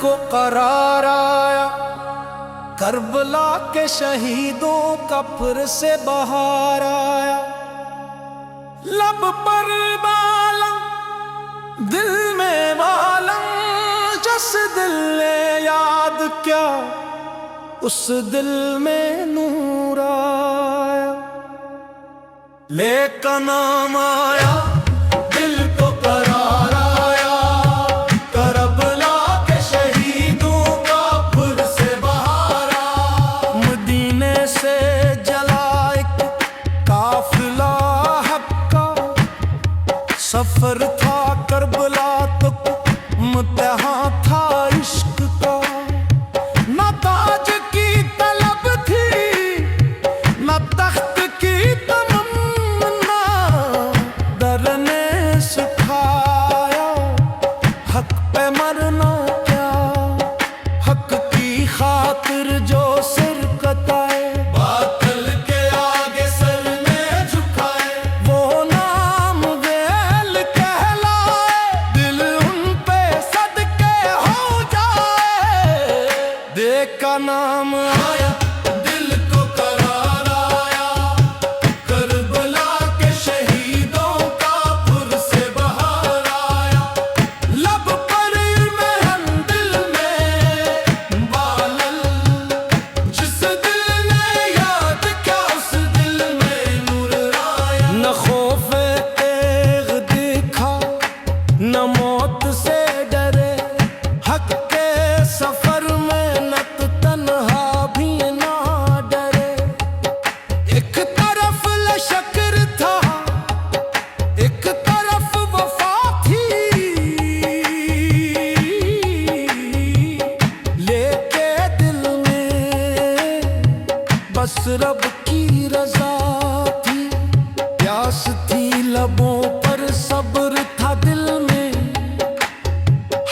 को करार आया, करबला के शहीदों का फिर से बहार आया। लब पर बालम दिल में बालम, जिस दिल ने याद क्या उस दिल में नूर आया। लेका नाम आया दिल को करार आया, करबला के शहीदों का फिर से बहार आया। मदीने से जला एक काफिला हक का, सफर था करबला तक इम्तिहां था इश्क का। न ताज की तलब थी न तख्त की तमन्ना, दर ने सिखाया हक पे मरना क्या। हक की खातिर जो सिर कटाए, बातिल के आगे सर में झुकाए, वो नाम वेल कहलाए। दिल उन पे सदके हो जाए, देख का नाम आया दिल को करार आया, करबला के शहीदों का फिर से बहार आया। लब पर मेहन दिल में बालल, जिस दिल ने याद क्या उस दिल में नूर आया। न खौफे तेग दिखा न मौत से डरे, हक के सफर में न तन्हा भी ना डरे। एक तरफ लश्कर था एक तरफ वफा थी, लेके दिल में बस रब की रजा थी। प्यास थी लबों पर सब्र था दिल में,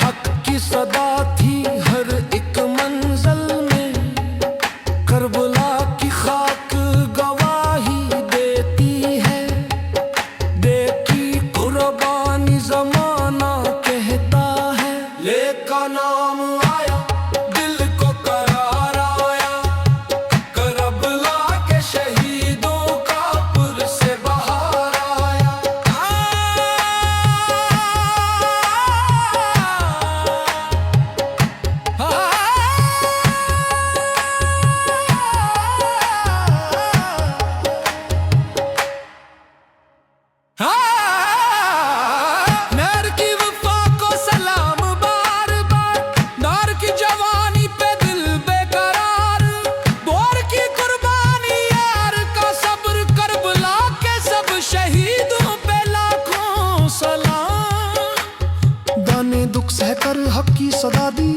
हक की सदा थी हर एक मंजिल में। करबला की खाक गवाही देती है, देखी कुर्बानी जमाना कहता है। लेका नाम आया दिल को करार आया, करबला के शहीदों का फिर से बहार आया। नर की वफा को सलाम बार बार, नार की जवानी पे दिल बेकरार, दौर की कुर्बानी यार का सब्र, करबला के सब शहीदों पे लाखों सलाम। दाने दुख सहकर हक की सदा दी,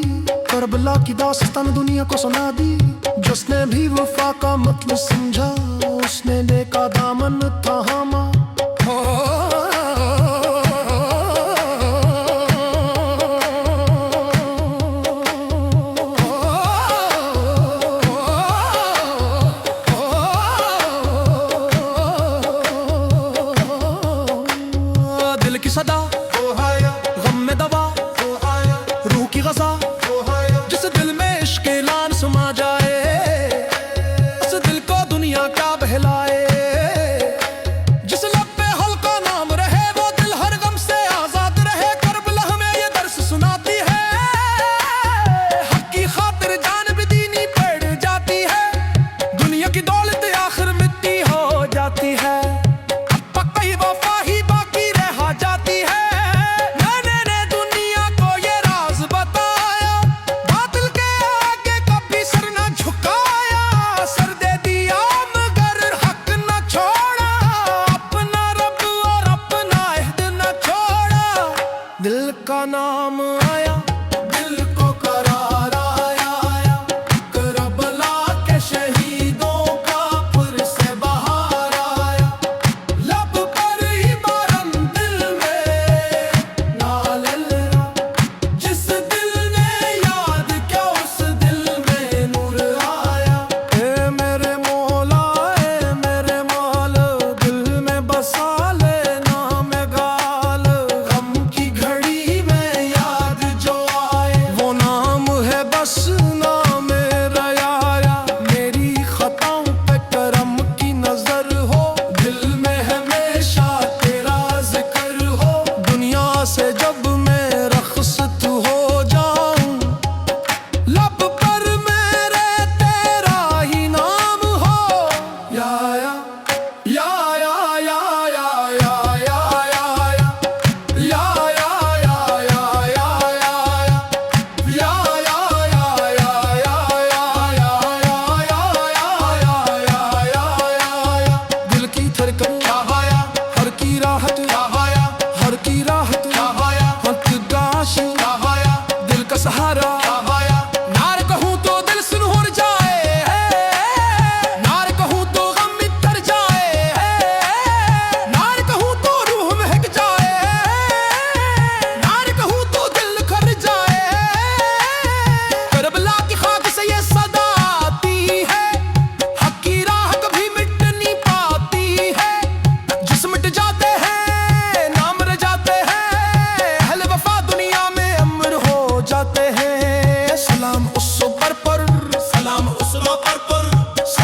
करबला की दास्तान दुनिया को सुना दी। जिसने भी वफा का मतलब समझा, उसने लेका दामन थामा। दिल की सदा गम में दवा, रूह की गज़ा जिस दिल में इश्क ऐलान समा जाए, उस दिल को दुनिया का बहलाए। जिस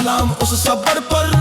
सलाम उस सबर पर